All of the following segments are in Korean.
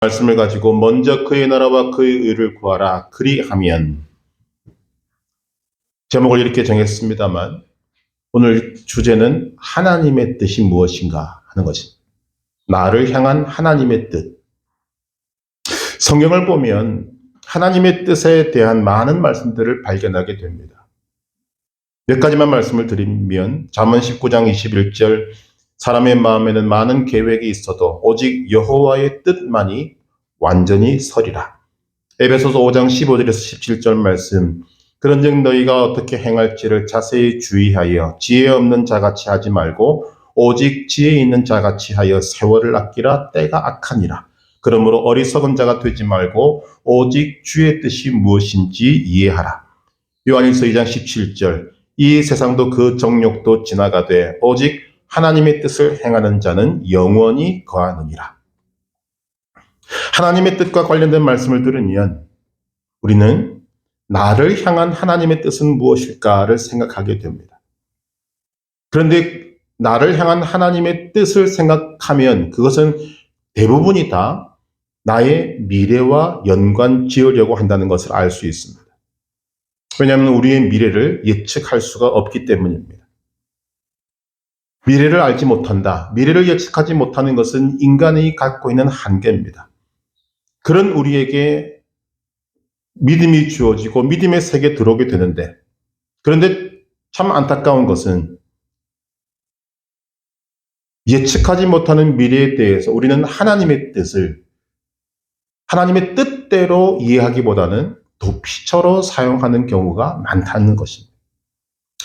말씀을 가지고 먼저 그의 나라와 그의 의를 구하라. 그리하면, 제목을 이렇게 정했습니다만 오늘 주제는 하나님의 뜻이 무엇인가 하는 것입니다. 나를 향한 하나님의 뜻. 성경을 보면 하나님의 뜻에 대한 많은 말씀들을 발견하게 됩니다. 몇 가지만 말씀을 드리면 잠언 19장 21절, 사람의 마음에는 많은 계획이 있어도 오직 여호와의 뜻만이 완전히 서리라. 에베소서 5장 15절에서 17절 말씀, 그런즉 너희가 어떻게 행할지를 자세히 주의하여 지혜 없는 자같이 하지 말고 오직 지혜 있는 자같이 하여 세월을 아끼라. 때가 악하니라. 그러므로 어리석은 자가 되지 말고 오직 주의 뜻이 무엇인지 이해하라. 요한일서 2장 17절, 이 세상도 그 정욕도 지나가되 오직 하나님의 뜻을 행하는 자는 영원히 거하느니라. 하나님의 뜻과 관련된 말씀을 들으면 우리는 나를 향한 하나님의 뜻은 무엇일까를 생각하게 됩니다. 그런데 나를 향한 하나님의 뜻을 생각하면 그것은 대부분이 다 나의 미래와 연관 지으려고 한다는 것을 알 수 있습니다. 왜냐하면 우리의 미래를 예측할 수가 없기 때문입니다. 미래를 알지 못한다. 미래를 예측하지 못하는 것은 인간이 갖고 있는 한계입니다. 그런 우리에게 믿음이 주어지고 믿음의 세계에 들어오게 되는데, 그런데 참 안타까운 것은 예측하지 못하는 미래에 대해서 우리는 하나님의 뜻을 하나님의 뜻대로 이해하기보다는 도피처로 사용하는 경우가 많다는 것입니다.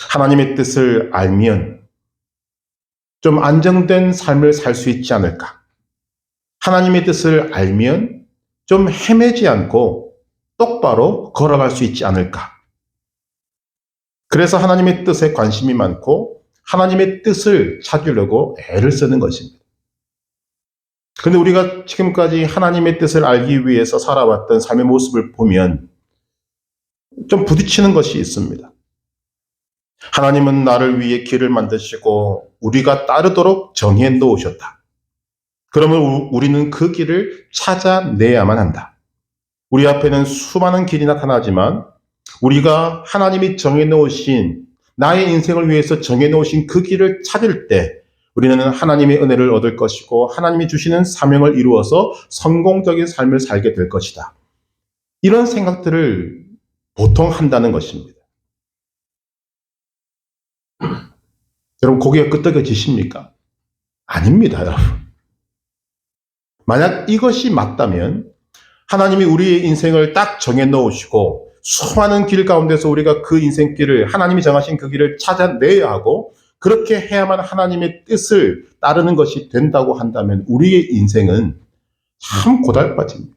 하나님의 뜻을 알면 좀 안정된 삶을 살 수 있지 않을까? 하나님의 뜻을 알면 좀 헤매지 않고 똑바로 걸어갈 수 있지 않을까? 그래서 하나님의 뜻에 관심이 많고 하나님의 뜻을 찾으려고 애를 쓰는 것입니다. 그런데 우리가 지금까지 하나님의 뜻을 알기 위해서 살아왔던 삶의 모습을 보면 좀 부딪히는 것이 있습니다. 하나님은 나를 위해 길을 만드시고 우리가 따르도록 정해 놓으셨다. 그러면 우리는 그 길을 찾아내야만 한다. 우리 앞에는 수많은 길이 나타나지만 우리가 하나님이 정해 놓으신, 나의 인생을 위해서 정해 놓으신 그 길을 찾을 때 우리는 하나님의 은혜를 얻을 것이고 하나님이 주시는 사명을 이루어서 성공적인 삶을 살게 될 것이다. 이런 생각들을 보통 한다는 것입니다. 여러분, 고개가 끄덕여지십니까? 아닙니다, 여러분. 만약 이것이 맞다면 하나님이 우리의 인생을 딱 정해 놓으시고 수많은 길 가운데서 우리가 그 인생길을, 하나님이 정하신 그 길을 찾아내야 하고 그렇게 해야만 하나님의 뜻을 따르는 것이 된다고 한다면 우리의 인생은 참 고달파집니다.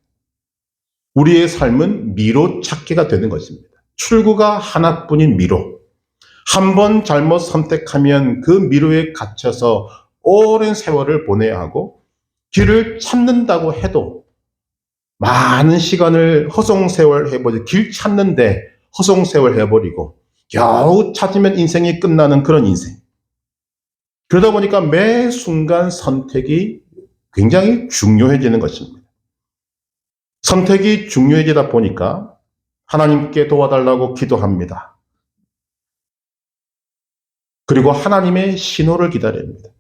우리의 삶은 미로 찾기가 되는 것입니다. 출구가 하나뿐인 미로. 한 번 잘못 선택하면 그 미로에 갇혀서 오랜 세월을 보내야 하고, 길을 찾는다고 해도 많은 시간을 허송세월 해버리고, 길 찾는데 허송세월 해버리고 겨우 찾으면 인생이 끝나는 그런 인생. 그러다 보니까 매 순간 선택이 굉장히 중요해지는 것입니다. 선택이 중요해지다 보니까 하나님께 도와달라고 기도합니다. 그리고 하나님의 신호를 기다립니다.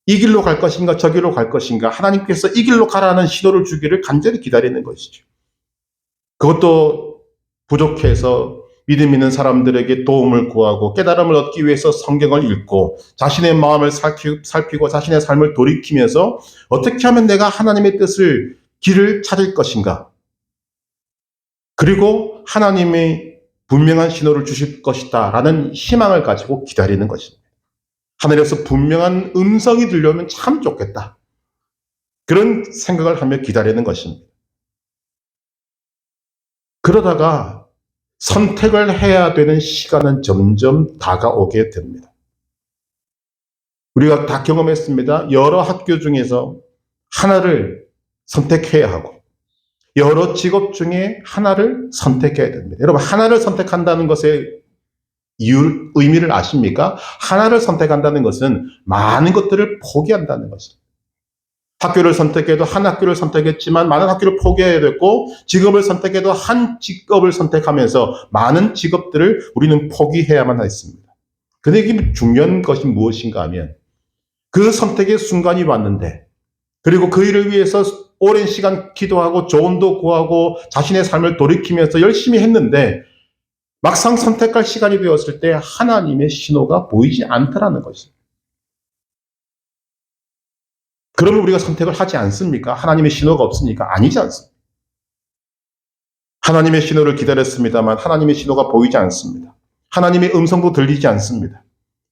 이 길로 갈 것인가 저 길로 갈 것인가, 하나님께서 이 길로 가라는 신호를 주기를 간절히 기다리는 것이죠. 그것도 부족해서 믿음 있는 사람들에게 도움을 구하고 깨달음을 얻기 위해서 성경을 읽고 자신의 마음을 살피고 자신의 삶을 돌이키면서 어떻게 하면 내가 하나님의 뜻을, 길을 찾을 것인가, 그리고 하나님의 분명한 신호를 주실 것이다 라는 희망을 가지고 기다리는 것입니다. 하늘에서 분명한 음성이 들려오면 참 좋겠다, 그런 생각을 하며 기다리는 것입니다. 그러다가 선택을 해야 되는 시간은 점점 다가오게 됩니다. 우리가 다 경험했습니다. 여러 학교 중에서 하나를 선택해야 하고 여러 직업 중에 하나를 선택해야 됩니다. 여러분, 하나를 선택한다는 것의 의미를 아십니까? 하나를 선택한다는 것은 많은 것들을 포기한다는 것입니다. 학교를 선택해도 한 학교를 선택했지만 많은 학교를 포기해야 됐고, 직업을 선택해도 한 직업을 선택하면서 많은 직업들을 우리는 포기해야만 했습니다. 근데 이게 중요한 것이 무엇인가 하면, 그 선택의 순간이 왔는데, 그리고 그 일을 위해서 오랜 시간 기도하고 조언도 구하고 자신의 삶을 돌이키면서 열심히 했는데, 막상 선택할 시간이 되었을 때 하나님의 신호가 보이지 않더라는 것입니다. 그러면 우리가 선택을 하지 않습니까? 하나님의 신호가 없으니까. 아니지 않습니다. 하나님의 신호를 기다렸습니다만 하나님의 신호가 보이지 않습니다. 하나님의 음성도 들리지 않습니다.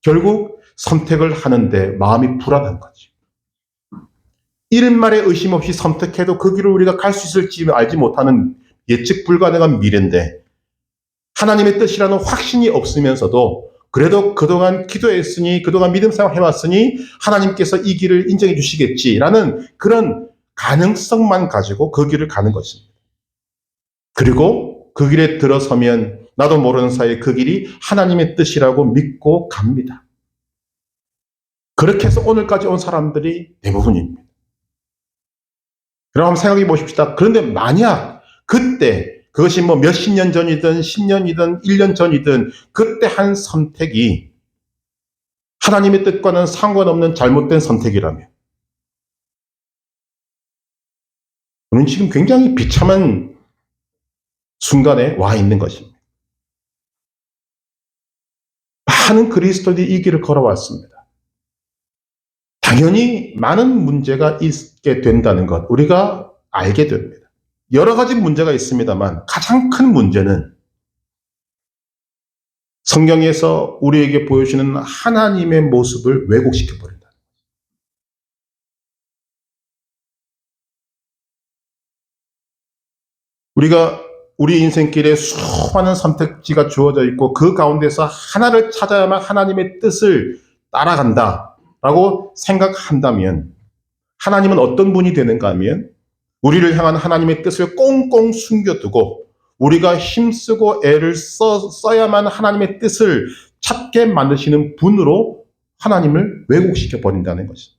결국 선택을 하는데 마음이 불안한 거죠. 이른말에 의심 없이 선택해도 그 길을 우리가 갈 수 있을지 알지 못하는 예측 불가능한 미래인데, 하나님의 뜻이라는 확신이 없으면서도 그래도 그동안 기도했으니, 그동안 믿음 생활 해왔으니 하나님께서 이 길을 인정해 주시겠지라는 그런 가능성만 가지고 그 길을 가는 것입니다. 그리고 그 길에 들어서면 나도 모르는 사이에 그 길이 하나님의 뜻이라고 믿고 갑니다. 그렇게 해서 오늘까지 온 사람들이 대부분입니다. 그럼 한번 생각해 보십시다. 그런데 만약 그때, 그것이 뭐 몇십 년 전이든 10년이든 1년 전이든 그때 한 선택이 하나님의 뜻과는 상관없는 잘못된 선택이라면, 우리는 지금 굉장히 비참한 순간에 와 있는 것입니다. 많은 그리스도인이 이 길을 걸어왔습니다. 당연히 많은 문제가 있게 된다는 것 우리가 알게 됩니다. 여러 가지 문제가 있습니다만 가장 큰 문제는 성경에서 우리에게 보여주는 하나님의 모습을 왜곡시켜버린다. 우리가 우리 인생길에 수많은 선택지가 주어져 있고 그 가운데서 하나를 찾아야만 하나님의 뜻을 따라간다라고 생각한다면, 하나님은 어떤 분이 되는가 하면 우리를 향한 하나님의 뜻을 꽁꽁 숨겨두고 우리가 힘쓰고 애를 써야만 하나님의 뜻을 찾게 만드시는 분으로 하나님을 왜곡시켜 버린다는 것입니다.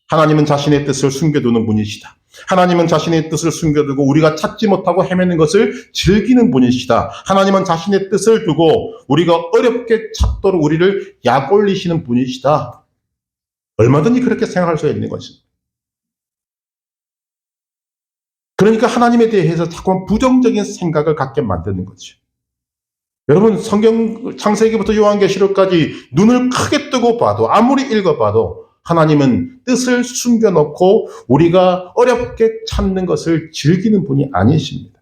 하나님은 자신의 뜻을 숨겨두는 분이시다. 하나님은 자신의 뜻을 숨겨두고 우리가 찾지 못하고 헤매는 것을 즐기는 분이시다. 하나님은 자신의 뜻을 두고 우리가 어렵게 찾도록 우리를 약 올리시는 분이시다. 얼마든지 그렇게 생각할 수 있는 것입니다. 그러니까 하나님에 대해서 자꾸 부정적인 생각을 갖게 만드는 거죠. 여러분, 성경 창세기부터 요한계시록까지 눈을 크게 뜨고 봐도, 아무리 읽어봐도 하나님은 뜻을 숨겨놓고 우리가 어렵게 찾는 것을 즐기는 분이 아니십니다.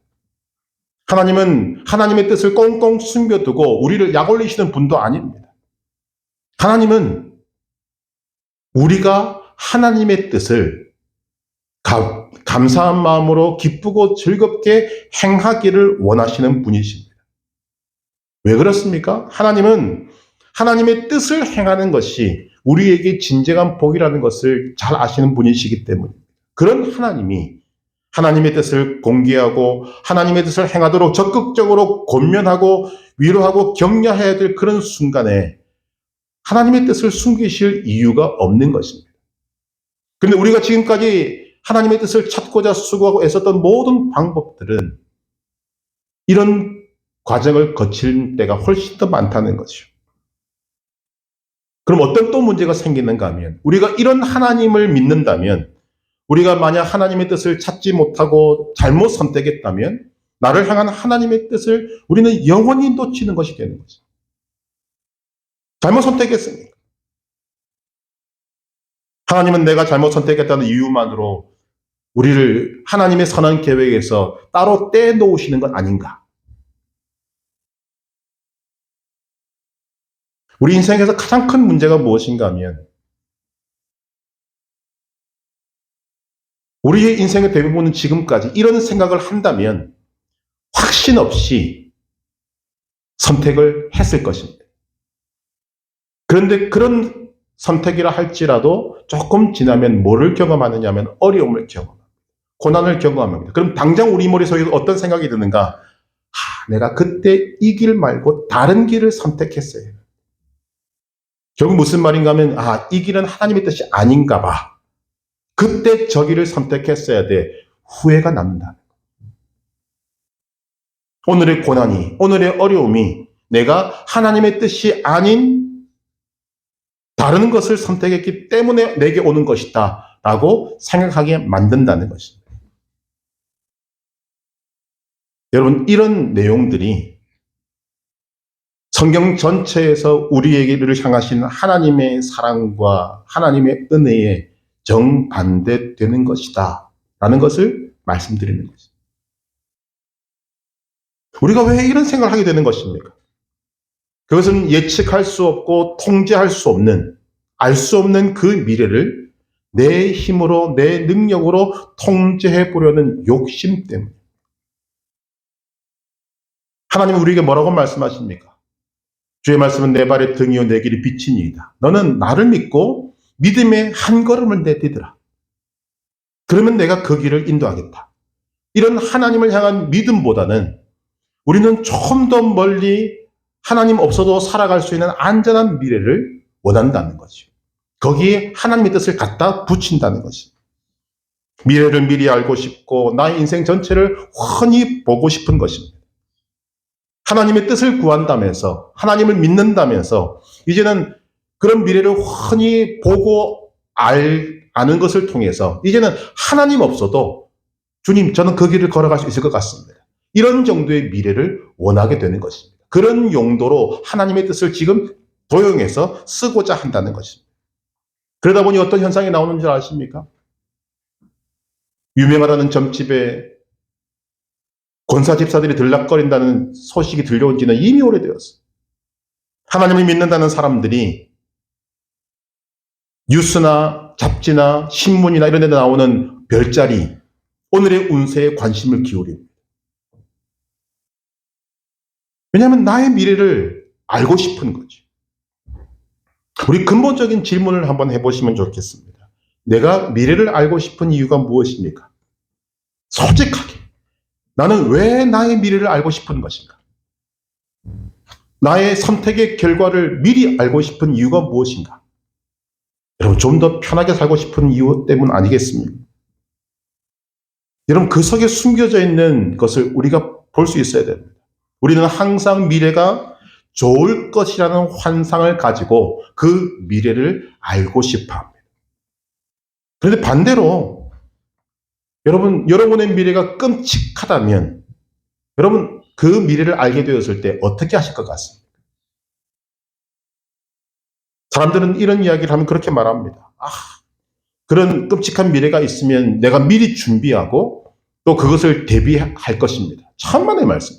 하나님은 하나님의 뜻을 꽁꽁 숨겨두고 우리를 약올리시는 분도 아닙니다. 하나님은 우리가 하나님의 뜻을 감사한 마음으로 기쁘고 즐겁게 행하기를 원하시는 분이십니다. 왜 그렇습니까? 하나님은 하나님의 뜻을 행하는 것이 우리에게 진정한 복이라는 것을 잘 아시는 분이시기 때문입니다. 그런 하나님이 하나님의 뜻을 공개하고 하나님의 뜻을 행하도록 적극적으로 권면하고 위로하고 격려해야 될 그런 순간에 하나님의 뜻을 숨기실 이유가 없는 것입니다. 그런데 우리가 지금까지 하나님의 뜻을 찾고자 수고하고 애썼던 모든 방법들은 이런 과정을 거칠 때가 훨씬 더 많다는 거죠. 그럼 어떤 또 문제가 생기는가 하면, 우리가 이런 하나님을 믿는다면, 우리가 만약 하나님의 뜻을 찾지 못하고 잘못 선택했다면 나를 향한 하나님의 뜻을 우리는 영원히 놓치는 것이 되는 거죠. 잘못 선택했으니까. 하나님은 내가 잘못 선택했다는 이유만으로 우리를 하나님의 선한 계획에서 따로 떼놓으시는 것 아닌가? 우리 인생에서 가장 큰 문제가 무엇인가 하면, 우리의 인생의 대부분은 지금까지 이런 생각을 한다면 확신 없이 선택을 했을 것입니다. 그런데 그런 선택이라 할지라도 조금 지나면 뭐를 경험하느냐 하면 어려움을 경험합니다. 고난을 경험합니다. 그럼 당장 우리 머릿속에 어떤 생각이 드는가? 내가 그때 이 길 말고 다른 길을 선택했어요. 결국 무슨 말인가 하면 이 길은 하나님의 뜻이 아닌가 봐. 그때 저기를 선택했어야 돼. 후회가 남는다. 오늘의 고난이, 오늘의 어려움이 내가 하나님의 뜻이 아닌 다른 것을 선택했기 때문에 내게 오는 것이다 라고 생각하게 만든다는 것입니다. 여러분, 이런 내용들이 성경 전체에서 우리에게를 향하신 하나님의 사랑과 하나님의 은혜에 정반대되는 것이다 라는 것을 말씀드리는 것입니다. 우리가 왜 이런 생각을 하게 되는 것입니까? 그것은 예측할 수 없고 통제할 수 없는, 알 수 없는 그 미래를 내 힘으로, 내 능력으로 통제해 보려는 욕심 때문에. 하나님은 우리에게 뭐라고 말씀하십니까? 주의 말씀은 내 발의 등이요 내 길이 빛이니이다. 너는 나를 믿고 믿음의 한 걸음을 내디디라. 그러면 내가 그 길을 인도하겠다. 이런 하나님을 향한 믿음보다는 우리는 좀 더 멀리 하나님 없어도 살아갈 수 있는 안전한 미래를 원한다는 거죠. 거기에 하나님의 뜻을 갖다 붙인다는 것이. 미래를 미리 알고 싶고 나의 인생 전체를 훤히 보고 싶은 것입니다. 하나님의 뜻을 구한다면서, 하나님을 믿는다면서 이제는 그런 미래를 훤히 보고 아는 것을 통해서 이제는 하나님 없어도 주님, 저는 그 길을 걸어갈 수 있을 것 같습니다. 이런 정도의 미래를 원하게 되는 것입니다. 그런 용도로 하나님의 뜻을 지금 도용해서 쓰고자 한다는 것입니다. 그러다 보니 어떤 현상이 나오는 줄 아십니까? 유명하다는 점집에 권사 집사들이 들락거린다는 소식이 들려온 지는 이미 오래되었어요. 하나님을 믿는다는 사람들이 뉴스나 잡지나 신문이나 이런 데 나오는 별자리, 오늘의 운세에 관심을 기울입니다. 왜냐하면 나의 미래를 알고 싶은 거죠. 우리 근본적인 질문을 한번 해보시면 좋겠습니다. 내가 미래를 알고 싶은 이유가 무엇입니까? 솔직하게. 나는 왜 나의 미래를 알고 싶은 것인가? 나의 선택의 결과를 미리 알고 싶은 이유가 무엇인가? 여러분, 좀 더 편하게 살고 싶은 이유 때문 아니겠습니까? 여러분, 그 속에 숨겨져 있는 것을 우리가 볼 수 있어야 됩니다. 우리는 항상 미래가 좋을 것이라는 환상을 가지고 그 미래를 알고 싶어 합니다. 그런데 반대로 여러분의 미래가 끔찍하다면 여러분 그 미래를 알게 되었을 때 어떻게 하실 것 같습니까? 사람들은 이런 이야기를 하면 그렇게 말합니다. 그런 끔찍한 미래가 있으면 내가 미리 준비하고 또 그것을 대비할 것입니다. 천만의 말씀.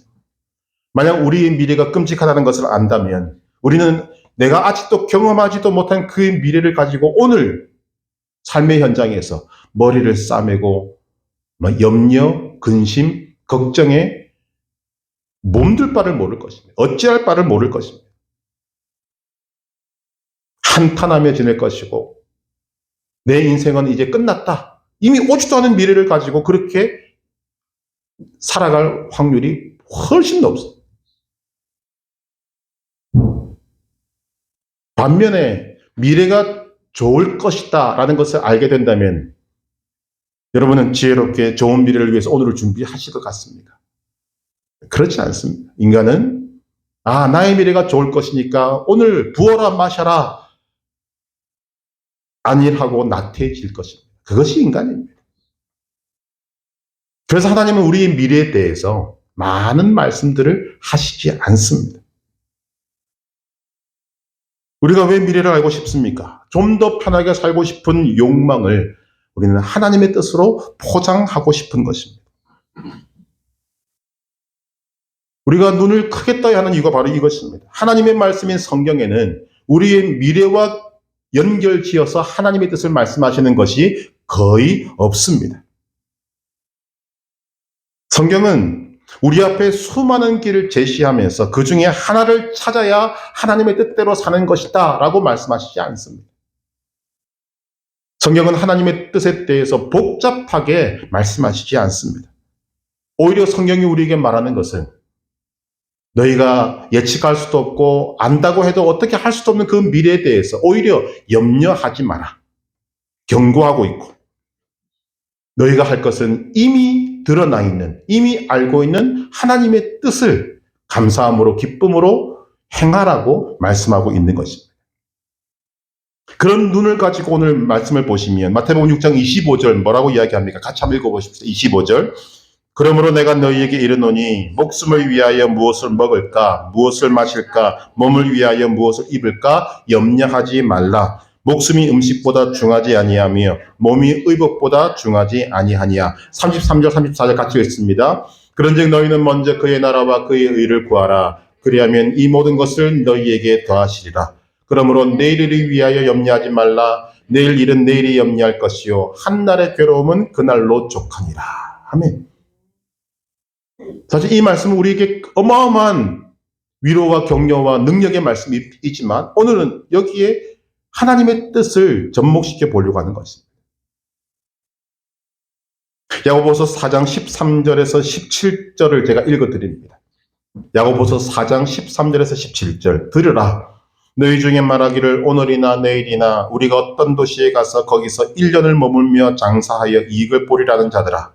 만약 우리의 미래가 끔찍하다는 것을 안다면 우리는 내가 아직도 경험하지도 못한 그 미래를 가지고 오늘 삶의 현장에서 머리를 싸매고 염려, 근심, 걱정에 몸둘 바를 모를 것입니다. 어찌할 바를 모를 것입니다. 한탄하며 지낼 것이고 내 인생은 이제 끝났다. 이미 오지도 않은 미래를 가지고 그렇게 살아갈 확률이 훨씬 높습니다. 반면에 미래가 좋을 것이다 라는 것을 알게 된다면 여러분은 지혜롭게 좋은 미래를 위해서 오늘을 준비하실 것 같습니까? 그렇지 않습니다. 인간은 나의 미래가 좋을 것이니까 오늘 부어라 마셔라 안일하고 나태해질 것입니다. 그것이 인간입니다. 그래서 하나님은 우리의 미래에 대해서 많은 말씀들을 하시지 않습니다. 우리가 왜 미래를 알고 싶습니까? 좀 더 편하게 살고 싶은 욕망을 우리는 하나님의 뜻으로 포장하고 싶은 것입니다. 우리가 눈을 크게 떠야 하는 이유가 바로 이것입니다. 하나님의 말씀인 성경에는 우리의 미래와 연결지어서 하나님의 뜻을 말씀하시는 것이 거의 없습니다. 성경은 우리 앞에 수많은 길을 제시하면서 그 중에 하나를 찾아야 하나님의 뜻대로 사는 것이다 라고 말씀하시지 않습니다. 성경은 하나님의 뜻에 대해서 복잡하게 말씀하시지 않습니다. 오히려 성경이 우리에게 말하는 것은 너희가 예측할 수도 없고 안다고 해도 어떻게 할 수도 없는 그 미래에 대해서 오히려 염려하지 마라. 경고하고 있고 너희가 할 것은 이미 드러나 있는, 이미 알고 있는 하나님의 뜻을 감사함으로 기쁨으로 행하라고 말씀하고 있는 것입니다. 그런 눈을 가지고 오늘 말씀을 보시면 마태복음 6장 25절 뭐라고 이야기합니까? 같이 한번 읽어보십시오. 25절. 그러므로 내가 너희에게 이르노니 목숨을 위하여 무엇을 먹을까, 무엇을 마실까, 몸을 위하여 무엇을 입을까 염려하지 말라. 목숨이 음식보다 중하지 아니하며 몸이 의복보다 중하지 아니하니야. 33절 34절 같이 읽습니다. 그런즉 너희는 먼저 그의 나라와 그의 의를 구하라. 그리하면 이 모든 것을 너희에게 더하시리라. 그러므로 내일을 위하여 염려하지 말라. 내일 일은 내일이 염려할 것이요 한날의 괴로움은 그날로 족하니라. 아멘. 사실 이 말씀은 우리에게 어마어마한 위로와 격려와 능력의 말씀이지만 오늘은 여기에 하나님의 뜻을 접목시켜 보려고 하는 것입니다. 야고보서 4장 13절에서 17절을 제가 읽어드립니다. 야고보서 4장 13절에서 17절. 들으라. 너희 중에 말하기를 오늘이나 내일이나 우리가 어떤 도시에 가서 거기서 1년을 머물며 장사하여 이익을 보리라는 자들아.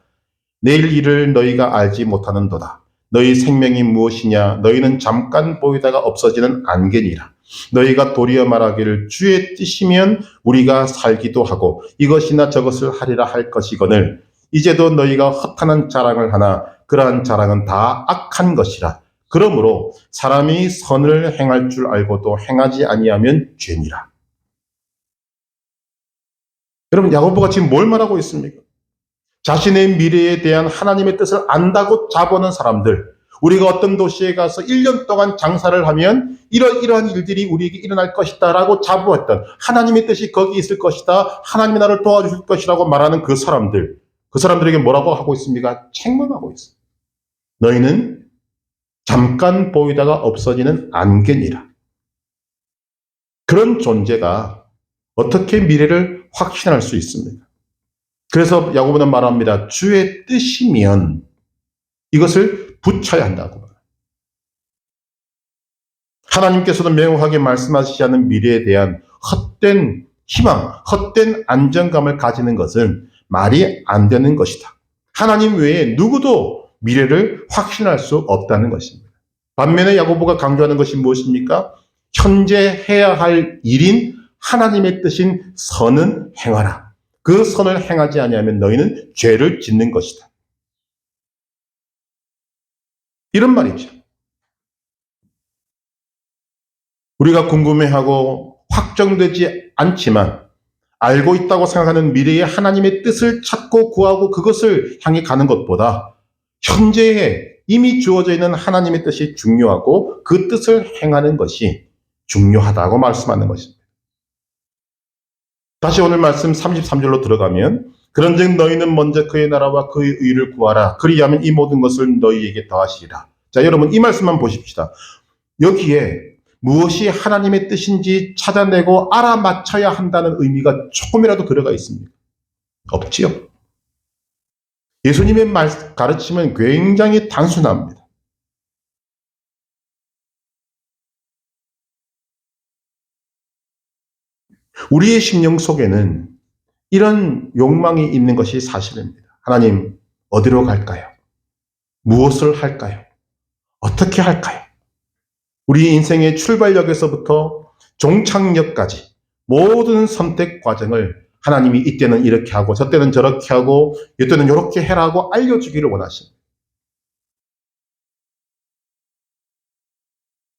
내일 일을 너희가 알지 못하는도다. 너희 생명이 무엇이냐? 너희는 잠깐 보이다가 없어지는 안개니라. 너희가 도리어 말하기를 주의 뜻이면 우리가 살기도 하고 이것이나 저것을 하리라 할 것이거늘 이제도 너희가 허탄한 자랑을 하나 그러한 자랑은 다 악한 것이라. 그러므로 사람이 선을 행할 줄 알고도 행하지 아니하면 죄니라. 여러분 야고보가 지금 뭘 말하고 있습니까? 자신의 미래에 대한 하나님의 뜻을 안다고 자부하는 사람들, 우리가 어떤 도시에 가서 1년 동안 장사를 하면 이러한 일들이 우리에게 일어날 것이다 라고 자부했던 하나님의 뜻이 거기 있을 것이다, 하나님이 나를 도와주실 것이라고 말하는 그 사람들에게 뭐라고 하고 있습니까? 책망하고 있습니다. 너희는 잠깐 보이다가 없어지는 안개니라. 그런 존재가 어떻게 미래를 확신할 수 있습니까? 그래서 야고보는 말합니다. 주의 뜻이면 이것을 붙여야 한다고. 하나님께서도 명확하게 말씀하시지 않은 미래에 대한 헛된 희망, 헛된 안정감을 가지는 것은 말이 안 되는 것이다. 하나님 외에 누구도 미래를 확신할 수 없다는 것입니다. 반면에 야고보가 강조하는 것이 무엇입니까? 현재 해야 할 일인 하나님의 뜻인 선은 행하라. 그 선을 행하지 아니하면 너희는 죄를 짓는 것이다. 이런 말이죠. 우리가 궁금해하고 확정되지 않지만 알고 있다고 생각하는 미래의 하나님의 뜻을 찾고 구하고 그것을 향해 가는 것보다 현재에 이미 주어져 있는 하나님의 뜻이 중요하고 그 뜻을 행하는 것이 중요하다고 말씀하는 것입니다. 다시 오늘 말씀 33절로 들어가면 그런즉 너희는 먼저 그의 나라와 그의 의를 구하라. 그리하면 이 모든 것을 너희에게 더하시리라. 자, 여러분 이 말씀만 보십시다. 여기에 무엇이 하나님의 뜻인지 찾아내고 알아맞혀야 한다는 의미가 조금이라도 들어가 있습니까? 없지요. 예수님의 가르침은 굉장히 단순합니다. 우리의 심령 속에는 이런 욕망이 있는 것이 사실입니다. 하나님, 어디로 갈까요? 무엇을 할까요? 어떻게 할까요? 우리 인생의 출발역에서부터 종착역까지 모든 선택 과정을 하나님이 이때는 이렇게 하고 저때는 저렇게 하고 이때는 이렇게 해라고 알려주기를 원하십니다.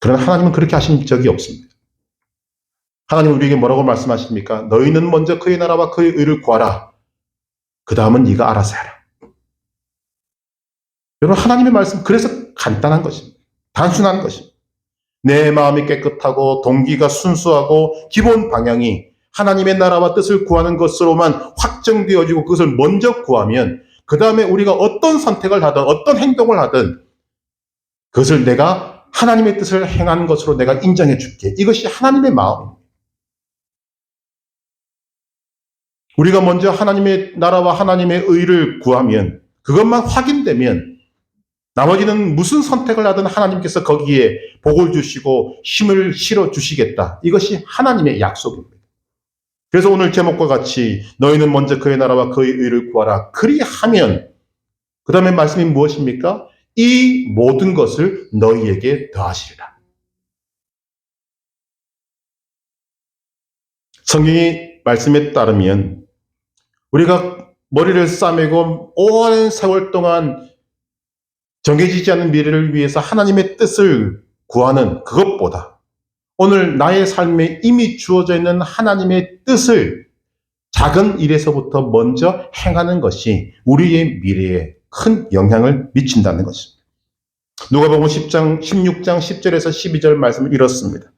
그러나 하나님은 그렇게 하신 적이 없습니다. 하나님은 우리에게 뭐라고 말씀하십니까? 너희는 먼저 그의 나라와 그의 의를 구하라. 그 다음은 네가 알아서 해라. 여러분 하나님의 말씀 그래서 간단한 것입니다. 단순한 것입니다. 내 마음이 깨끗하고 동기가 순수하고 기본 방향이 하나님의 나라와 뜻을 구하는 것으로만 확정되어지고 그것을 먼저 구하면 그 다음에 우리가 어떤 선택을 하든 어떤 행동을 하든 그것을 내가 하나님의 뜻을 행하는 것으로 내가 인정해 줄게. 이것이 하나님의 마음입니다. 우리가 먼저 하나님의 나라와 하나님의 의를 구하면 그것만 확인되면 나머지는 무슨 선택을 하든 하나님께서 거기에 복을 주시고 힘을 실어 주시겠다. 이것이 하나님의 약속입니다. 그래서 오늘 제목과 같이 너희는 먼저 그의 나라와 그의 의를 구하라. 그리하면 그 다음에 말씀이 무엇입니까? 이 모든 것을 너희에게 더하시리라. 성경의 말씀에 따르면 우리가 머리를 싸매고 오랜 세월 동안 정해지지 않은 미래를 위해서 하나님의 뜻을 구하는 그것보다 오늘 나의 삶에 이미 주어져 있는 하나님의 뜻을 작은 일에서부터 먼저 행하는 것이 우리의 미래에 큰 영향을 미친다는 것입니다. 누가복음 16장 10절에서 12절 말씀을 이렇습니다.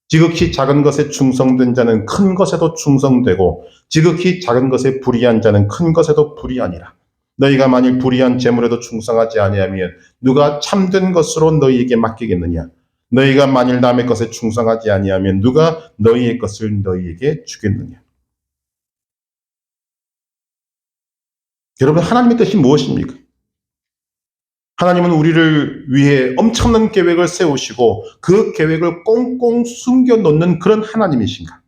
지극히 작은 것에 충성된 자는 큰 것에도 충성되고 지극히 작은 것에 불의한 자는 큰 것에도 불의하니라. 너희가 만일 불의한 재물에도 충성하지 아니하면 누가 참된 것으로 너희에게 맡기겠느냐. 너희가 만일 남의 것에 충성하지 아니하면 누가 너희의 것을 너희에게 주겠느냐. 여러분, 하나님의 뜻이 무엇입니까? 하나님은 우리를 위해 엄청난 계획을 세우시고 그 계획을 꽁꽁 숨겨놓는 그런 하나님이신가?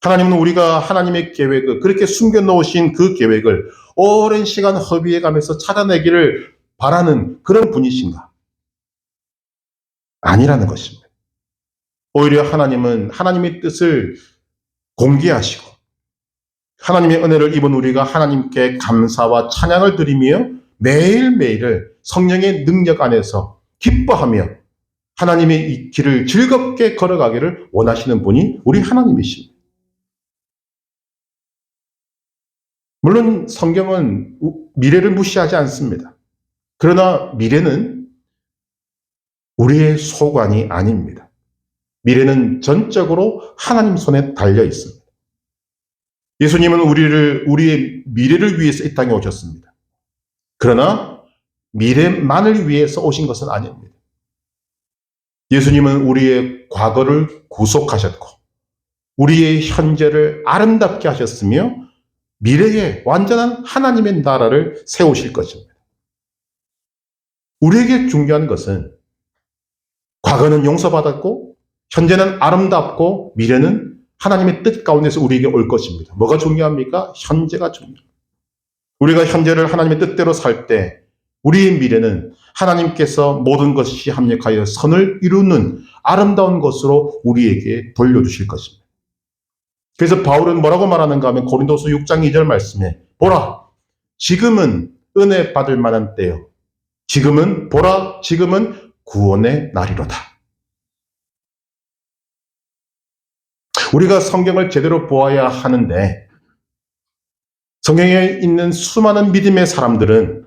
하나님은 우리가 하나님의 계획을 그렇게 숨겨놓으신 그 계획을 오랜 시간 허비해가면서 찾아내기를 바라는 그런 분이신가? 아니라는 것입니다. 오히려 하나님은 하나님의 뜻을 공개하시고 하나님의 은혜를 입은 우리가 하나님께 감사와 찬양을 드리며 매일매일을 성령의 능력 안에서 기뻐하며 하나님의 이 길을 즐겁게 걸어가기를 원하시는 분이 우리 하나님이십니다. 물론 성경은 미래를 무시하지 않습니다. 그러나 미래는 우리의 소관이 아닙니다. 미래는 전적으로 하나님 손에 달려 있습니다. 예수님은 우리의 미래를 위해서 이 땅에 오셨습니다. 그러나 미래만을 위해서 오신 것은 아닙니다. 예수님은 우리의 과거를 구속하셨고 우리의 현재를 아름답게 하셨으며 미래에 완전한 하나님의 나라를 세우실 것입니다. 우리에게 중요한 것은 과거는 용서받았고 현재는 아름답고 미래는 하나님의 뜻 가운데서 우리에게 올 것입니다. 뭐가 중요합니까? 현재가 중요합니다. 우리가 현재를 하나님의 뜻대로 살 때 우리의 미래는 하나님께서 모든 것이 합력하여 선을 이루는 아름다운 것으로 우리에게 돌려주실 것입니다. 그래서 바울은 뭐라고 말하는가 하면 고린도서 6장 2절 말씀에 보라 지금은 은혜 받을 만한 때요. 지금은 보라 지금은 구원의 날이로다. 우리가 성경을 제대로 보아야 하는데 성경에 있는 수많은 믿음의 사람들은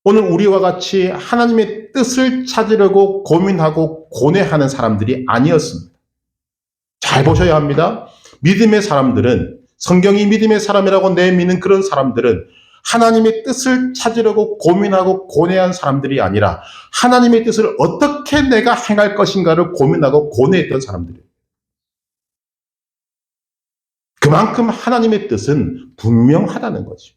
오늘 우리와 같이 하나님의 뜻을 찾으려고 고민하고 고뇌하는 사람들이 아니었습니다. 잘 보셔야 합니다. 믿음의 사람들은 성경이 믿음의 사람이라고 내미는 그런 사람들은 하나님의 뜻을 찾으려고 고민하고 고뇌한 사람들이 아니라 하나님의 뜻을 어떻게 내가 행할 것인가를 고민하고 고뇌했던 사람들이에요. 그만큼 하나님의 뜻은 분명하다는 거죠.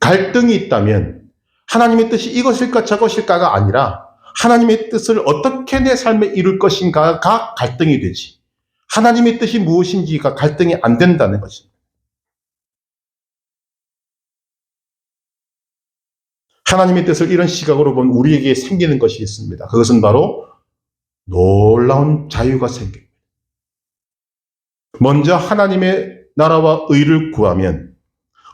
갈등이 있다면 하나님의 뜻이 이것일까 저것일까가 아니라 하나님의 뜻을 어떻게 내 삶에 이룰 것인가가 갈등이 되지. 하나님의 뜻이 무엇인지가 갈등이 안 된다는 것입니다. 하나님의 뜻을 이런 시각으로 보면 우리에게 생기는 것이 있습니다. 그것은 바로 놀라운 자유가 생깁니다. 먼저 하나님의 나라와 의를 구하면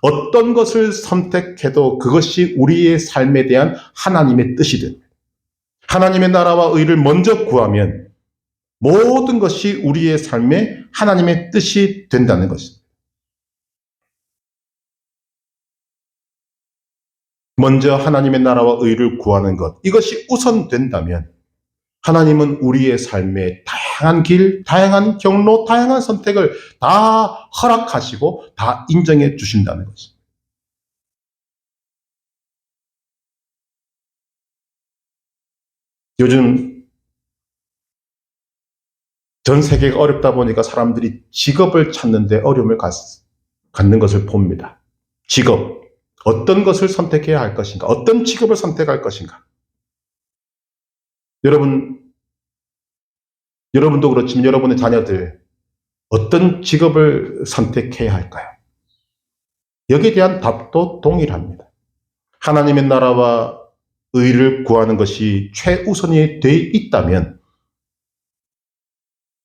어떤 것을 선택해도 그것이 우리의 삶에 대한 하나님의 뜻이 됩니다. 하나님의 나라와 의를 먼저 구하면 모든 것이 우리의 삶에 하나님의 뜻이 된다는 것입니다. 먼저 하나님의 나라와 의를 구하는 것, 이것이 우선된다면 하나님은 우리의 삶에 다양한 길, 다양한 경로, 다양한 선택을 다 허락하시고 다 인정해 주신다는 것입니다. 요즘 전 세계가 어렵다 보니까 사람들이 직업을 찾는데 어려움을 갖는 것을 봅니다. 직업, 어떤 것을 선택해야 할 것인가? 어떤 직업을 선택할 것인가? 여러분도 그렇지만 여러분의 자녀들 어떤 직업을 선택해야 할까요? 여기에 대한 답도 동일합니다. 하나님의 나라와 의를 구하는 것이 최우선이 돼 있다면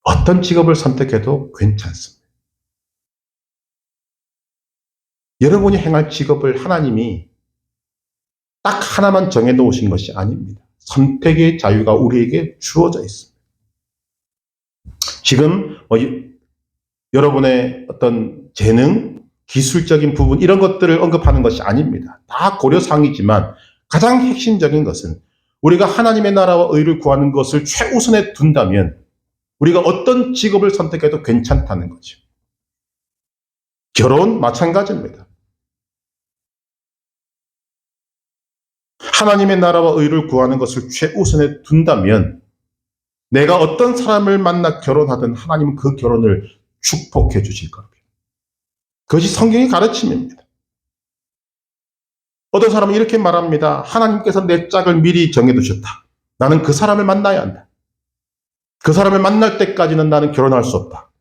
어떤 직업을 선택해도 괜찮습니다. 여러분이 행할 직업을 하나님이 딱 하나만 정해 놓으신 것이 아닙니다. 선택의 자유가 우리에게 주어져 있습니다. 지금 여러분의 어떤 재능, 기술적인 부분 이런 것들을 언급하는 것이 아닙니다. 다 고려사항이지만 가장 핵심적인 것은 우리가 하나님의 나라와 의를 구하는 것을 최우선에 둔다면 우리가 어떤 직업을 선택해도 괜찮다는 거죠. 결혼 마찬가지입니다. 하나님의 나라와 의를 구하는 것을 최우선에 둔다면 내가 어떤 사람을 만나 결혼하든 하나님은 그 결혼을 축복해 주실 겁니다. 그것이 성경의 가르침입니다. 어떤 사람은 이렇게 말합니다. 하나님께서 내 짝을 미리 정해두셨다. 나는 그 사람을 만나야 한다. 그 사람을 만날 때까지는 나는 결혼할 수 없다.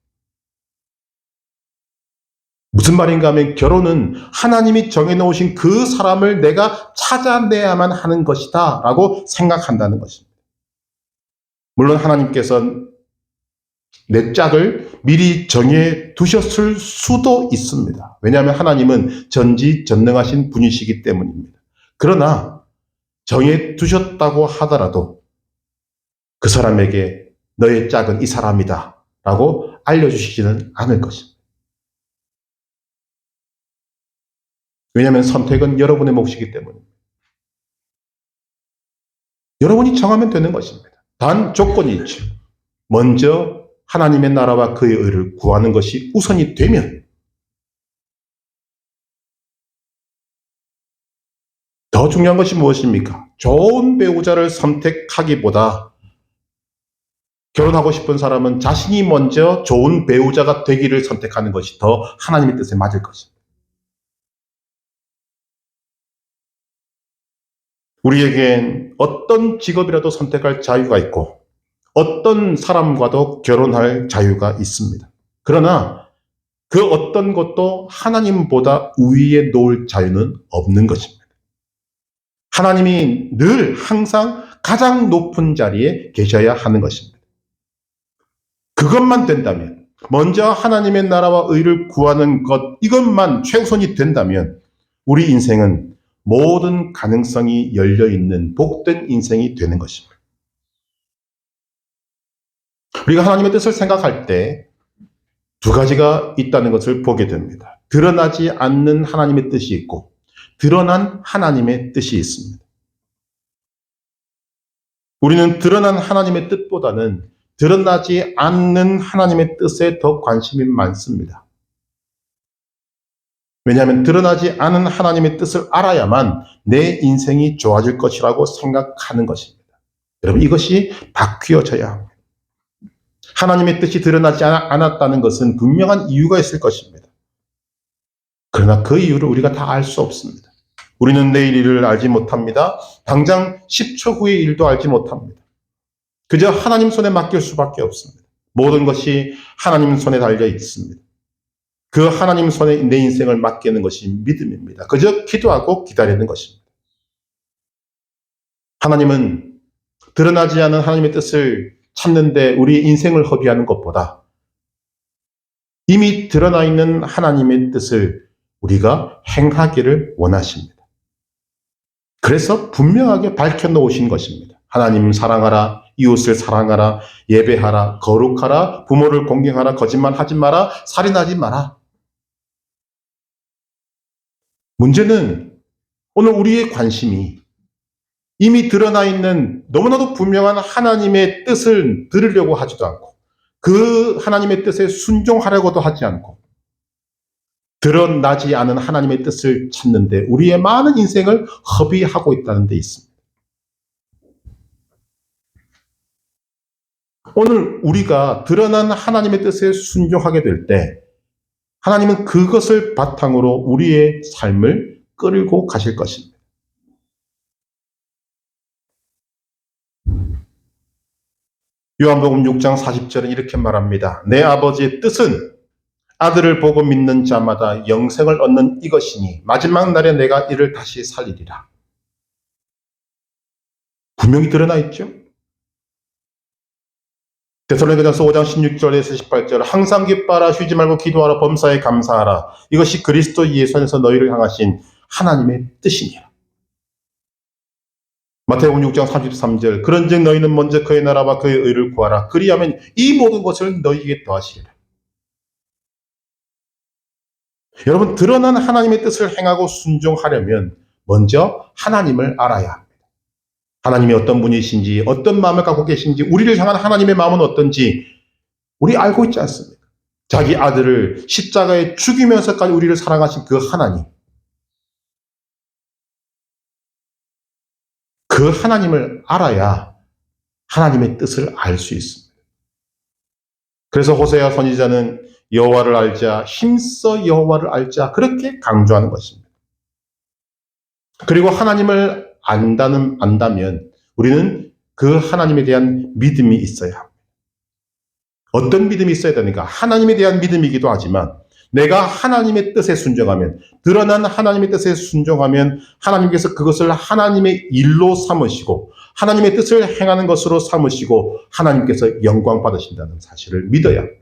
무슨 말인가 하면 결혼은 하나님이 정해놓으신 그 사람을 내가 찾아내야만 하는 것이다 라고 생각한다는 것입니다. 물론 하나님께서는 내 짝을 미리 정해 두셨을 수도 있습니다. 왜냐하면 하나님은 전지전능하신 분이시기 때문입니다. 그러나 정해 두셨다고 하더라도 그 사람에게 너의 짝은 이 사람이다 라고 알려주시지는 않을 것입니다. 왜냐하면 선택은 여러분의 몫이기 때문입니다. 여러분이 정하면 되는 것입니다. 단 조건이 있죠. 먼저 하나님의 나라와 그의 의를 구하는 것이 우선이 되면 더 중요한 것이 무엇입니까? 좋은 배우자를 선택하기보다 결혼하고 싶은 사람은 자신이 먼저 좋은 배우자가 되기를 선택하는 것이 더 하나님의 뜻에 맞을 것입니다. 우리에겐 어떤 직업이라도 선택할 자유가 있고 어떤 사람과도 결혼할 자유가 있습니다. 그러나 그 어떤 것도 하나님보다 우위에 놓을 자유는 없는 것입니다. 하나님이 늘 항상 가장 높은 자리에 계셔야 하는 것입니다. 그것만 된다면, 먼저 하나님의 나라와 의를 구하는 것, 이것만 최우선이 된다면 우리 인생은 모든 가능성이 열려있는 복된 인생이 되는 것입니다. 우리가 하나님의 뜻을 생각할 때 두 가지가 있다는 것을 보게 됩니다. 드러나지 않는 하나님의 뜻이 있고 드러난 하나님의 뜻이 있습니다. 우리는 드러난 하나님의 뜻보다는 드러나지 않는 하나님의 뜻에 더 관심이 많습니다. 왜냐하면 드러나지 않은 하나님의 뜻을 알아야만 내 인생이 좋아질 것이라고 생각하는 것입니다. 여러분, 이것이 바뀌어져야 합니다. 하나님의 뜻이 드러나지 않았다는 것은 분명한 이유가 있을 것입니다. 그러나 그 이유를 우리가 다 알 수 없습니다. 우리는 내일 일을 알지 못합니다. 당장 10초 후의 일도 알지 못합니다. 그저 하나님 손에 맡길 수밖에 없습니다. 모든 것이 하나님 손에 달려 있습니다. 그 하나님 손에 내 인생을 맡기는 것이 믿음입니다. 그저 기도하고 기다리는 것입니다. 하나님은 드러나지 않은 하나님의 뜻을 찾는데 우리의 인생을 허비하는 것보다 이미 드러나 있는 하나님의 뜻을 우리가 행하기를 원하십니다. 그래서 분명하게 밝혀놓으신 것입니다. 하나님 사랑하라, 이웃을 사랑하라, 예배하라, 거룩하라, 부모를 공경하라, 거짓말하지 마라, 살인하지 마라. 문제는 오늘 우리의 관심이 이미 드러나 있는 너무나도 분명한 하나님의 뜻을 들으려고 하지도 않고 그 하나님의 뜻에 순종하려고도 하지 않고 드러나지 않은 하나님의 뜻을 찾는데 우리의 많은 인생을 허비하고 있다는 데 있습니다. 오늘 우리가 드러난 하나님의 뜻에 순종하게 될 때 하나님은 그것을 바탕으로 우리의 삶을 끌고 가실 것입니다. 요한복음 6장 40절은 이렇게 말합니다. 내 아버지의 뜻은 아들을 보고 믿는 자마다 영생을 얻는 이것이니 마지막 날에 내가 이를 다시 살리리라. 분명히 드러나 있죠. 데살로니가전서 5장 16절에서 18절 항상 기뻐하라 쉬지 말고 기도하라 범사에 감사하라 이것이 그리스도 예수 안에서 너희를 향하신 하나님의 뜻이니라. 마태복음 6장 33절 그런즉 너희는 먼저 그의 나라와 그의 의를 구하라 그리하면 이 모든 것을 너희에게 더하시리라. 여러분 드러난 하나님의 뜻을 행하고 순종하려면 먼저 하나님을 알아야 합니다. 하나님이 어떤 분이신지 어떤 마음을 갖고 계신지 우리를 향한 하나님의 마음은 어떤지 우리 알고 있지 않습니까? 자기 아들을 십자가에 죽이면서까지 우리를 사랑하신 그 하나님, 그 하나님을 알아야 하나님의 뜻을 알 수 있습니다. 그래서 호세아 선지자는 여호와를 알자, 힘써 여호와를 알자 그렇게 강조하는 것입니다. 그리고 하나님을 안다면 우리는 그 하나님에 대한 믿음이 있어야 합니다. 어떤 믿음이 있어야 되는가? 하나님에 대한 믿음이기도 하지만 내가 하나님의 뜻에 순종하면 드러난 하나님의 뜻에 순종하면 하나님께서 그것을 하나님의 일로 삼으시고 하나님의 뜻을 행하는 것으로 삼으시고 하나님께서 영광 받으신다는 사실을 믿어야 합니다.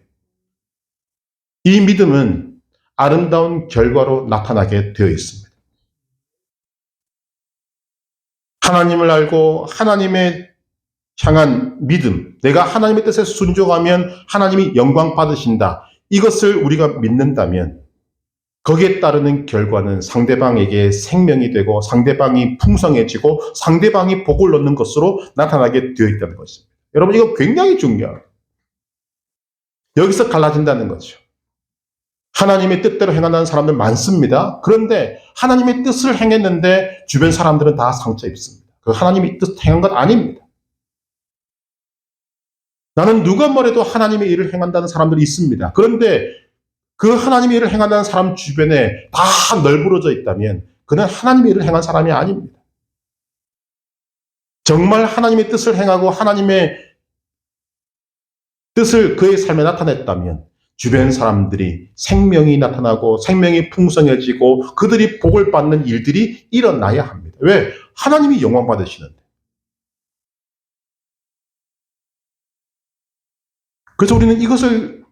이 믿음은 아름다운 결과로 나타나게 되어 있습니다. 하나님을 알고 하나님의 향한 믿음, 내가 하나님의 뜻에 순종하면 하나님이 영광 받으신다. 이것을 우리가 믿는다면 거기에 따르는 결과는 상대방에게 생명이 되고 상대방이 풍성해지고 상대방이 복을 얻는 것으로 나타나게 되어 있다는 것입니다. 여러분 이거 굉장히 중요해요. 여기서 갈라진다는 거죠. 하나님의 뜻대로 행하는 사람들 많습니다. 그런데 하나님의 뜻을 행했는데 주변 사람들은 다 상처 입습니다. 그 하나님의 뜻 행한 것 아닙니다. 나는 누가 뭐래도 하나님의 일을 행한다는 사람들이 있습니다. 그런데 그 하나님의 일을 행한다는 사람 주변에 다 널브러져 있다면 그는 하나님의 일을 행한 사람이 아닙니다. 정말 하나님의 뜻을 행하고 하나님의 뜻을 그의 삶에 나타냈다면 주변 사람들이 생명이 나타나고 생명이 풍성해지고 그들이 복을 받는 일들이 일어나야 합니다. 왜? 하나님이 영광 받으시는데. 그래서 우리는 이것을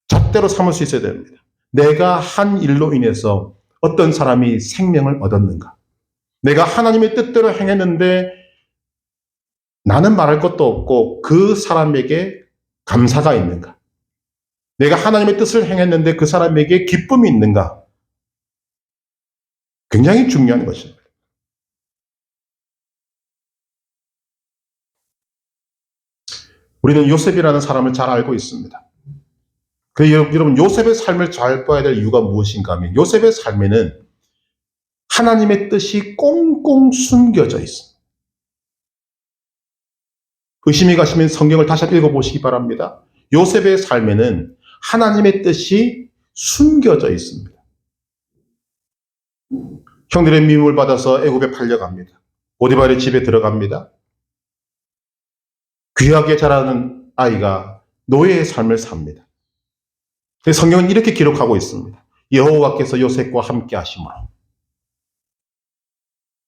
잣대로 삼을 수 있어야 됩니다. 내가 한 일로 인해서 어떤 사람이 생명을 얻었는가? 내가 하나님의 뜻대로 행했는데 나는 말할 것도 없고 그 사람에게 감사가 있는가? 내가 하나님의 뜻을 행했는데 그 사람에게 기쁨이 있는가? 굉장히 중요한 것입니다. 우리는 요셉이라는 사람을 잘 알고 있습니다. 여러분 요셉의 삶을 잘 봐야 될 이유가 무엇인가 하면 요셉의 삶에는 하나님의 뜻이 꽁꽁 숨겨져 있습니다. 의심이 가시면 성경을 다시 읽어보시기 바랍니다. 요셉의 삶에는 하나님의 뜻이 숨겨져 있습니다. 형들의 미움을 받아서 애굽에 팔려갑니다. 보디발의 집에 들어갑니다. 귀하게 자라는 아이가 노예의 삶을 삽니다. 성경은 이렇게 기록하고 있습니다. 여호와께서 요셉과 함께 하심으로.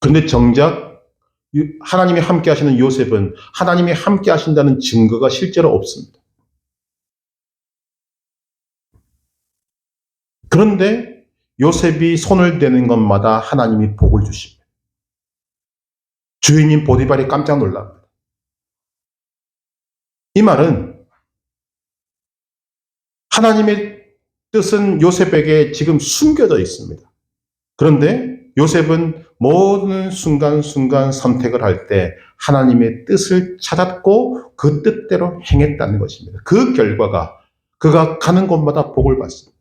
그런데 정작 하나님이 함께 하시는 요셉은 하나님이 함께 하신다는 증거가 실제로 없습니다. 그런데 요셉이 손을 대는 것마다 하나님이 복을 주십니다. 주인인 보디발이 깜짝 놀랍니다. 이 말은 하나님의 뜻은 요셉에게 지금 숨겨져 있습니다. 그런데 요셉은 모든 순간순간 선택을 할 때 하나님의 뜻을 찾았고 그 뜻대로 행했다는 것입니다. 그 결과가 그가 가는 곳마다 복을 받습니다.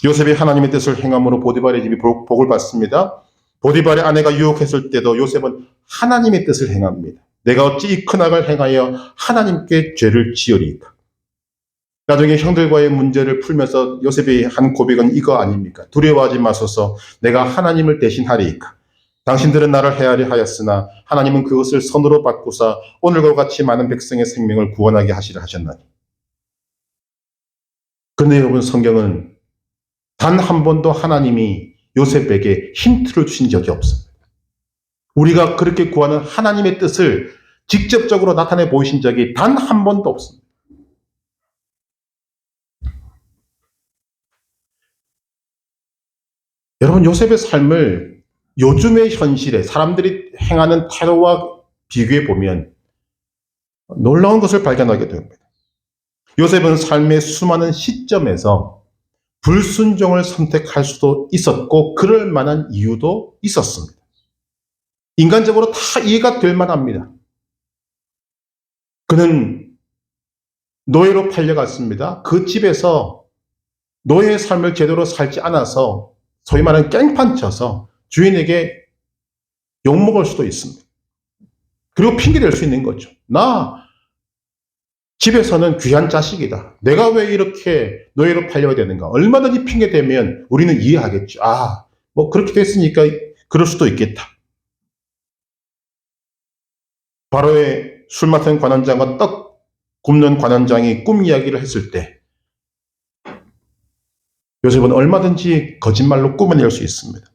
요셉이 하나님의 뜻을 행함으로 보디발의 집이 복을 받습니다. 보디발의 아내가 유혹했을 때도 요셉은 하나님의 뜻을 행합니다. 내가 어찌 이 큰 악을 행하여 하나님께 죄를 지으리까. 나중에 형들과의 문제를 풀면서 요셉이 한 고백은 이거 아닙니까? 두려워하지 마소서 내가 하나님을 대신하리이까. 당신들은 나를 헤아려 하였으나 하나님은 그것을 선으로 바꾸사 오늘과 같이 많은 백성의 생명을 구원하게 하시려 하셨나니. 그런데 여러분, 성경은 단 한 번도 하나님이 요셉에게 힌트를 주신 적이 없습니다. 우리가 그렇게 구하는 하나님의 뜻을 직접적으로 나타내 보이신 적이 단 한 번도 없습니다. 여러분, 요셉의 삶을 요즘의 현실에 사람들이 행하는 태도와 비교해 보면 놀라운 것을 발견하게 됩니다. 요셉은 삶의 수많은 시점에서 불순종을 선택할 수도 있었고 그럴 만한 이유도 있었습니다. 인간적으로 다 이해가 될 만합니다. 그는 노예로 팔려갔습니다. 그 집에서 노예의 삶을 제대로 살지 않아서 소위 말하는 깽판 쳐서 주인에게 욕먹을 수도 있습니다. 그리고 핑계댈 수 있는 거죠. 나 집에서는 귀한 자식이다. 내가 왜 이렇게 노예로 팔려야 되는가? 얼마든지 핑계대면 우리는 이해하겠죠. 뭐 그렇게 됐으니까 그럴 수도 있겠다. 바로의 술 맡은 관원장과 떡 굽는 관원장이 꿈 이야기를 했을 때 요셉은 얼마든지 거짓말로 꾸며낼 수 있습니다.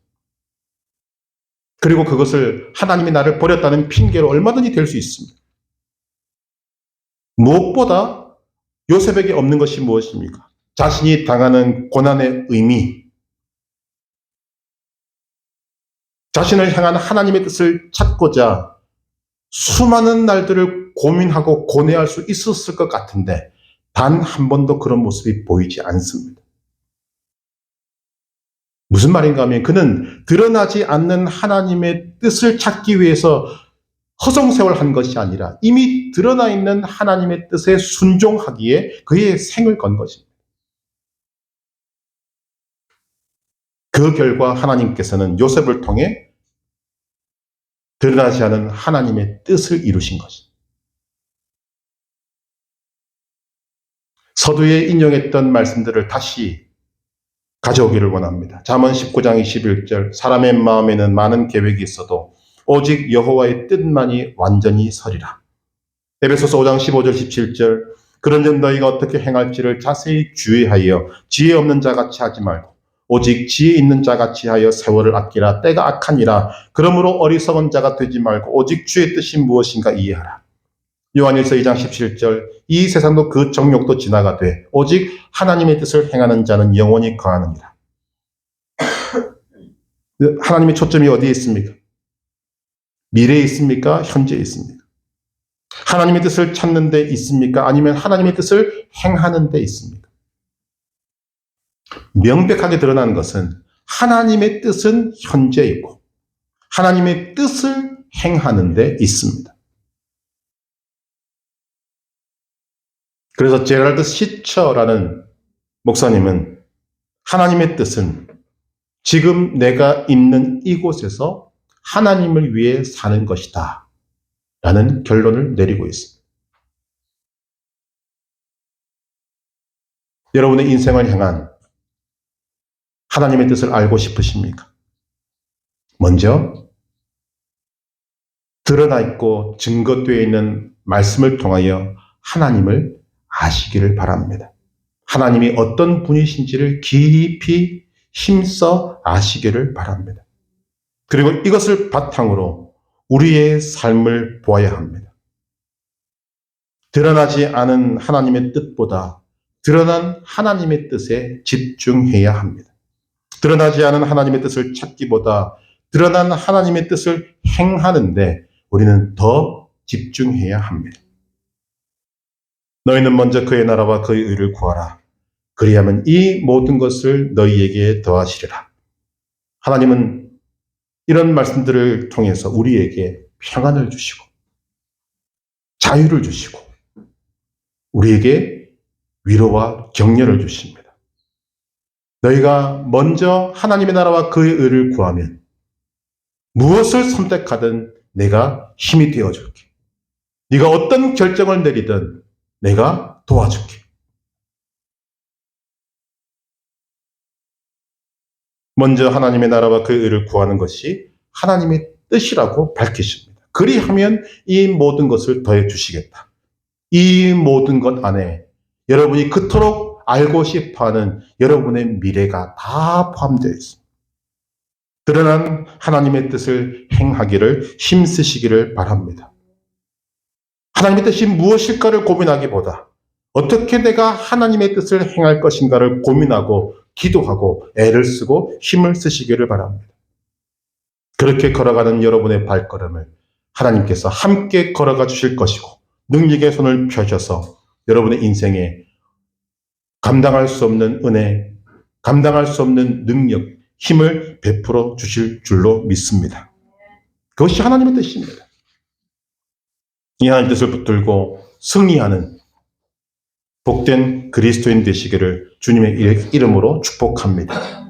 그리고 그것을 하나님이 나를 버렸다는 핑계로 얼마든지 될 수 있습니다. 무엇보다 요셉에게 없는 것이 무엇입니까? 자신이 당하는 고난의 의미, 자신을 향한 하나님의 뜻을 찾고자 수많은 날들을 고민하고 고뇌할 수 있었을 것 같은데 단 한 번도 그런 모습이 보이지 않습니다. 무슨 말인가 하면 그는 드러나지 않는 하나님의 뜻을 찾기 위해서 허송세월한 것이 아니라 이미 드러나 있는 하나님의 뜻에 순종하기에 그의 생을 건 것입니다. 그 결과 하나님께서는 요셉을 통해 드러나지 않은 하나님의 뜻을 이루신 것입니다. 서두에 인용했던 말씀들을 다시 가져오기를 원합니다. 잠언 19장 21절 사람의 마음에는 많은 계획이 있어도 오직 여호와의 뜻만이 완전히 서리라. 에베소서 5장 15절 17절 그런즉 너희가 어떻게 행할지를 자세히 주의하여 지혜 없는 자같이 하지 말고 오직 지혜 있는 자같이 하여 세월을 아끼라. 때가 악하니라. 그러므로 어리석은 자가 되지 말고 오직 주의 뜻이 무엇인가 이해하라. 요한일서 2장 17절 이 세상도 그 정욕도 지나가되 오직 하나님의 뜻을 행하는 자는 영원히 거하느니라. 하나님의 초점이 어디에 있습니까? 미래에 있습니까? 현재에 있습니까? 하나님의 뜻을 찾는 데 있습니까? 아니면 하나님의 뜻을 행하는 데 있습니까? 명백하게 드러나는 것은 하나님의 뜻은 현재에 있고 하나님의 뜻을 행하는 데 있습니다. 그래서 제랄드 시처라는 목사님은 하나님의 뜻은 지금 내가 있는 이곳에서 하나님을 위해 사는 것이다 라는 결론을 내리고 있습니다. 여러분의 인생을 향한 하나님의 뜻을 알고 싶으십니까? 먼저 드러나 있고 증거되어 있는 말씀을 통하여 하나님을 아시기를 바랍니다. 하나님이 어떤 분이신지를 깊이 힘써 아시기를 바랍니다. 그리고 이것을 바탕으로 우리의 삶을 보아야 합니다. 드러나지 않은 하나님의 뜻보다 드러난 하나님의 뜻에 집중해야 합니다. 드러나지 않은 하나님의 뜻을 찾기보다 드러난 하나님의 뜻을 행하는데 우리는 더 집중해야 합니다. 너희는 먼저 그의 나라와 그의 의를 구하라. 그리하면 이 모든 것을 너희에게 더하시리라. 하나님은 이런 말씀들을 통해서 우리에게 평안을 주시고 자유를 주시고 우리에게 위로와 격려를 주십니다. 너희가 먼저 하나님의 나라와 그의 의를 구하면 무엇을 선택하든 내가 힘이 되어줄게. 네가 어떤 결정을 내리든 내가 도와줄게. 먼저 하나님의 나라와 그의 의를 구하는 것이 하나님의 뜻이라고 밝히십니다. 그리하면 이 모든 것을 더해 주시겠다. 이 모든 것 안에 여러분이 그토록 알고 싶어하는 여러분의 미래가 다 포함되어 있습니다. 드러난 하나님의 뜻을 행하기를 힘쓰시기를 바랍니다. 하나님의 뜻이 무엇일까를 고민하기보다 어떻게 내가 하나님의 뜻을 행할 것인가를 고민하고 기도하고 애를 쓰고 힘을 쓰시기를 바랍니다. 그렇게 걸어가는 여러분의 발걸음을 하나님께서 함께 걸어가 주실 것이고 능력의 손을 펴셔서 여러분의 인생에 감당할 수 없는 은혜, 감당할 수 없는 능력, 힘을 베풀어 주실 줄로 믿습니다. 그것이 하나님의 뜻입니다. 이 하나님의 뜻을 붙들고 승리하는 복된 그리스도인 되시기를 주님의 이름으로 축복합니다.